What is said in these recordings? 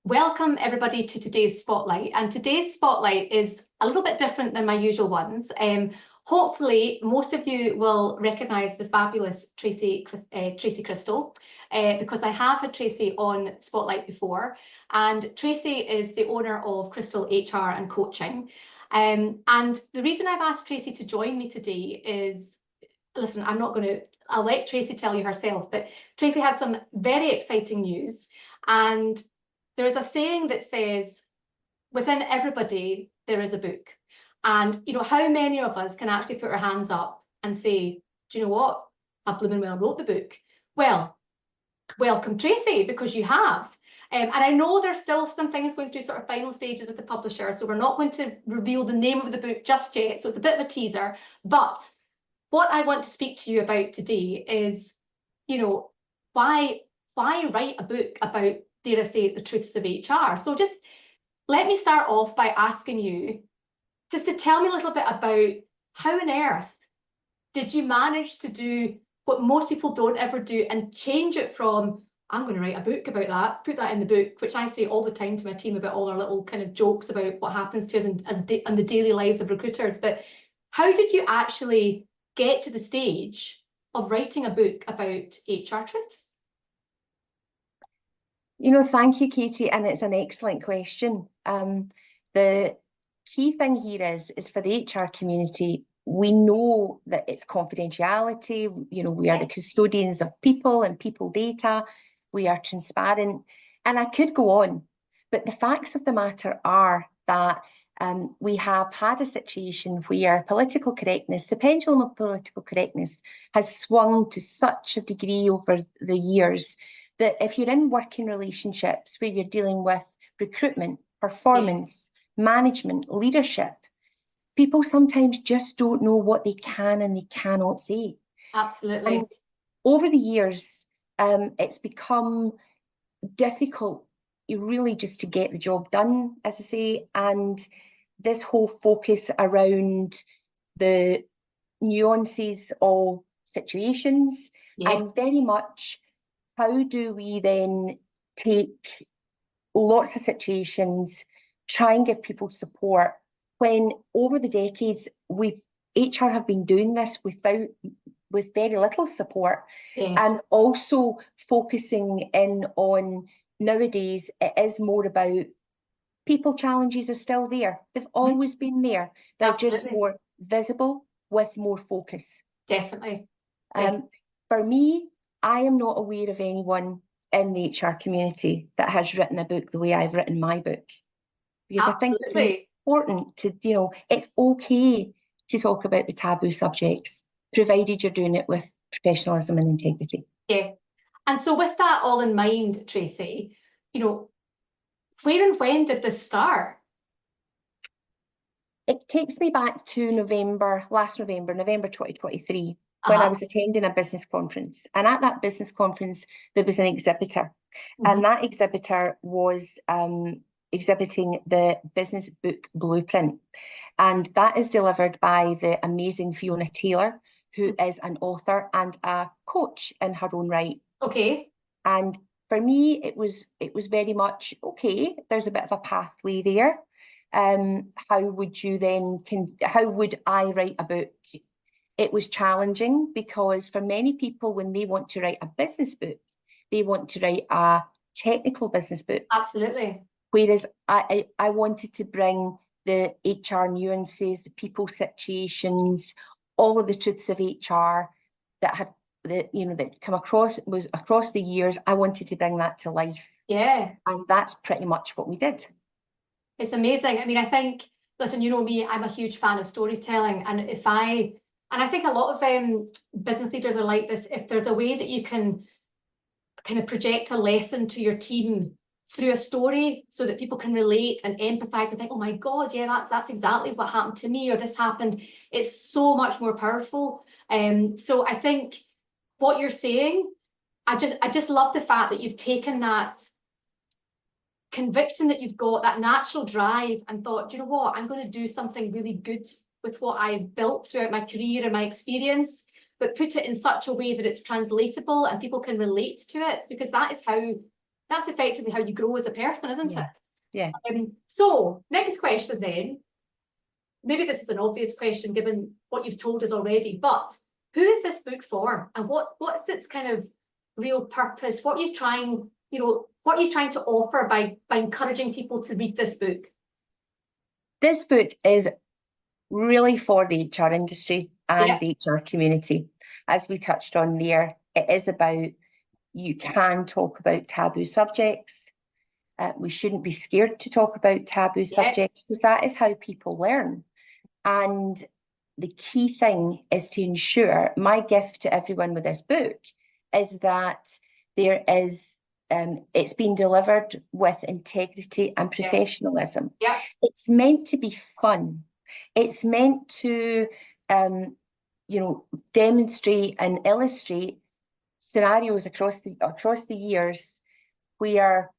Welcome everybody to today's Spotlight, and today's Spotlight is a little bit different than my usual ones. Hopefully most of you will recognise the fabulous Tracey Chrystal because I have had Tracey on Spotlight before, and Tracey is the owner of Chrystal HR and Coaching. And the reason I've asked Tracey to join me today is, listen, I'll let Tracey tell you herself, but Tracey had some very exciting news. And there is a saying that says, within everybody, there is a book. And, you know, how many of us can actually put our hands up and say, do you know what? I blooming well wrote the book. Well, welcome, Tracey, because you have. And I know there's still some things going through sort of final stages with the publisher, so we're not going to reveal the name of the book just yet. So it's a bit of a teaser. But what I want to speak to you about today is, you know, why write a book about, dare I say, the truths of HR? So just let me start off by asking you just to tell me a little bit about how on earth did you manage to do what most people don't ever do and change it from, I'm going to write a book about that, put that in the book, which I say all the time to my team about all our little kind of jokes about what happens to us in the daily lives of recruiters. But how did you actually get to the stage of writing a book about HR truths? You know, thank you, Katie, and it's an excellent question. The key thing here is for the HR community, we know that it's confidentiality. You know, we are the custodians of people and people data. We are transparent, and I could go on, but the facts of the matter are that we have had a situation where political correctness, the pendulum of political correctness, has swung to such a degree over the years that if you're in working relationships where you're dealing with recruitment, performance, management, leadership, people sometimes just don't know what they can and they cannot say. Absolutely. And over the years, it's become difficult, really, just to get the job done, as I say, and this whole focus around the nuances of situations and very much how do we then take lots of situations, try and give people support, when over the decades HR have been doing this with very little support, and also focusing in on, nowadays it is more about people challenges are still there. They've always been there. They're just more visible with more focus. Definitely. For me, I am not aware of anyone in the HR community that has written a book the way I've written my book. Because I think it's important to, you know, it's okay to talk about the taboo subjects, provided you're doing it with professionalism and integrity. Yeah. And so with that all in mind, Tracey, you know, where and when did this start? It takes me back to last November 2023, when I was attending a business conference. And at that business conference, there was an exhibitor. And that exhibitor was exhibiting the business book blueprint. And that is delivered by the amazing Fiona Taylor, who is an author and a coach in her own right. Okay. And for me, it was very much, okay, there's a bit of a pathway there. How would I write a book? It was challenging because for many people, when they want to write a business book, they want to write a technical business book. Absolutely. Whereas I wanted to bring the HR nuances, the people situations, all of the truths of HR that come across the years. I wanted to bring that to life. Yeah. And that's pretty much what we did. It's amazing. I mean, I think, listen, you know me, I'm a huge fan of storytelling. And I think a lot of business leaders are like this. If there's a way that you can kind of project a lesson to your team through a story so that people can relate and empathize and think, oh my God, yeah, that's exactly what happened to me, or this happened, it's so much more powerful. So I think what you're saying, I just love the fact that you've taken that conviction that you've got, that natural drive, and thought, do you know what, I'm going to do something really good with what I've built throughout my career and my experience, but put it in such a way that it's translatable and people can relate to it, because that is how that's effectively how you grow as a person, isn't it? Yeah. So next question then, maybe this is an obvious question given what you've told us already, but who is this book for, and what's its kind of real purpose? What are you trying, what are you trying to offer by encouraging people to read this book? This book is really for the HR industry and the HR community. As we touched on there, it is about, you can talk about taboo subjects. We shouldn't be scared to talk about taboo subjects, because that is how people learn. And the key thing is to ensure, my gift to everyone with this book is that there is, it's been delivered with integrity and professionalism. It's meant to be fun. It's meant to, demonstrate and illustrate scenarios across the years where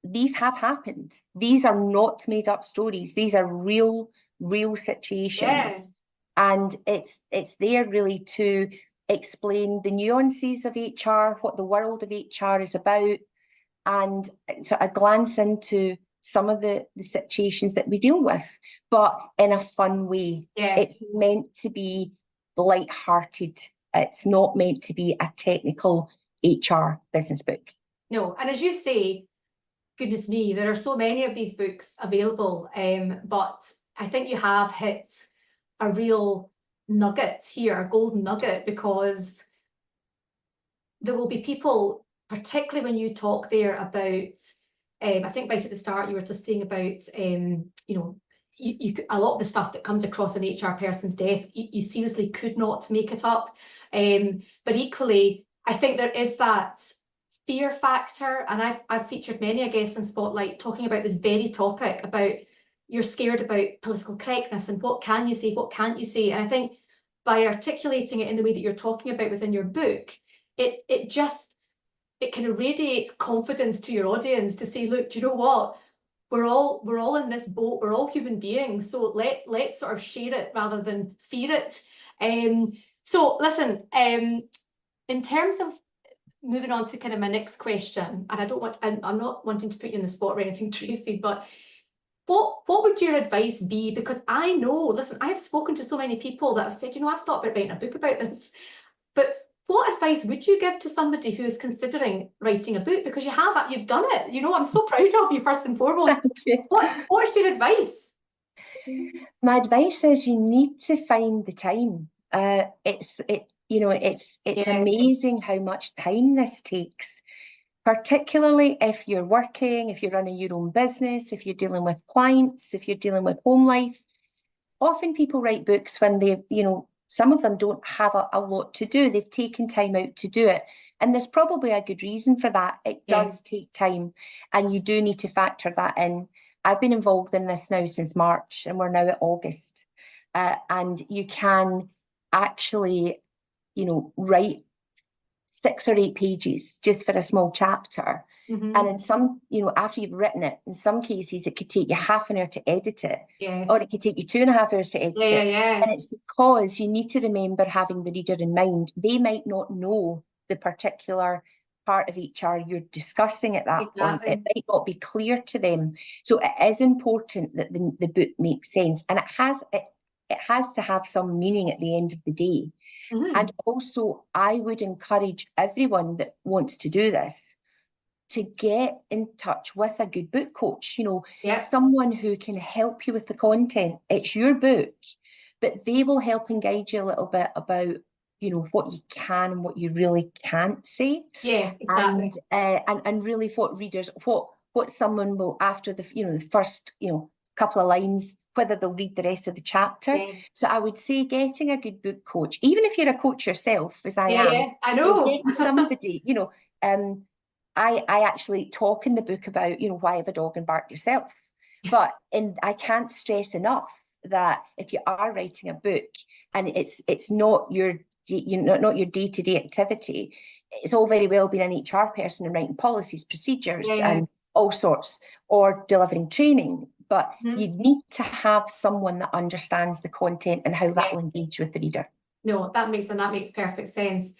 these have happened. These are not made up stories. These are real situations. And it's there really to explain the nuances of HR, what the world of HR is about, and so a glance into some of the situations that we deal with, but in a fun way. It's meant to be light-hearted. It's not meant to be a technical HR business book. No, and as you say, goodness me, there are so many of these books available, but I think you have hit a real nugget here, a golden nugget, because there will be people, particularly when you talk there about, I think right at the start you were just saying about, a lot of the stuff that comes across an HR person's desk, you seriously could not make it up. But equally, I think there is that fear factor, and I've featured many a guest in Spotlight talking about this very topic, about you're scared about political correctness and what can you say, what can't you say. And I think by articulating it in the way that you're talking about within your book, it kind of radiates confidence to your audience to say, look, do you know what? We're all in this boat. We're all human beings. So let's sort of share it rather than fear it. So listen, in terms of moving on to kind of my next question, and I'm not wanting to put you in the spot or anything, Tracey, but what would your advice be? Because I know, listen, I have spoken to so many people that have said, I've thought about writing a book about this, but what advice would you give to somebody who is considering writing a book? Because you've done it. I'm so proud of you, first and foremost. What's your advice? My advice is you need to find the time. It's amazing how much time this takes, particularly if you're working, if you're running your own business, if you're dealing with clients, if you're dealing with home life. Often people write books when they, some of them don't have a lot to do. They've taken time out to do it. And there's probably a good reason for that. It does take time, and you do need to factor that in. I've been involved in this now since March, and we're now at August. And you can actually, write 6 or 8 pages just for a small chapter. And in some, after you've written it, in some cases, it could take you half an hour to edit it, or it could take you 2.5 hours to edit it. And it's because you need to remember having the reader in mind. They might not know the particular part of HR you're discussing at that point. It might not be clear to them. So it is important that the book makes sense, and it has to have some meaning at the end of the day. And also, I would encourage everyone that wants to do this to get in touch with a good book coach, someone who can help you with the content. It's your book, but they will help and guide you a little bit about, what you can and what you really can't say. Yeah, exactly. And really what readers, what someone will, after the first, couple of lines, whether they'll read the rest of the chapter. So I would say getting a good book coach, even if you're a coach yourself, as I am, I know. getting somebody, I actually talk in the book about, why have a dog and bark yourself. But I can't stress enough that if you are writing a book and it's not your not your day-to-day activity, it's all very well being an HR person and writing policies, procedures, and all sorts, or delivering training. But you need to have someone that understands the content and how that will engage with the reader. No, that makes perfect sense.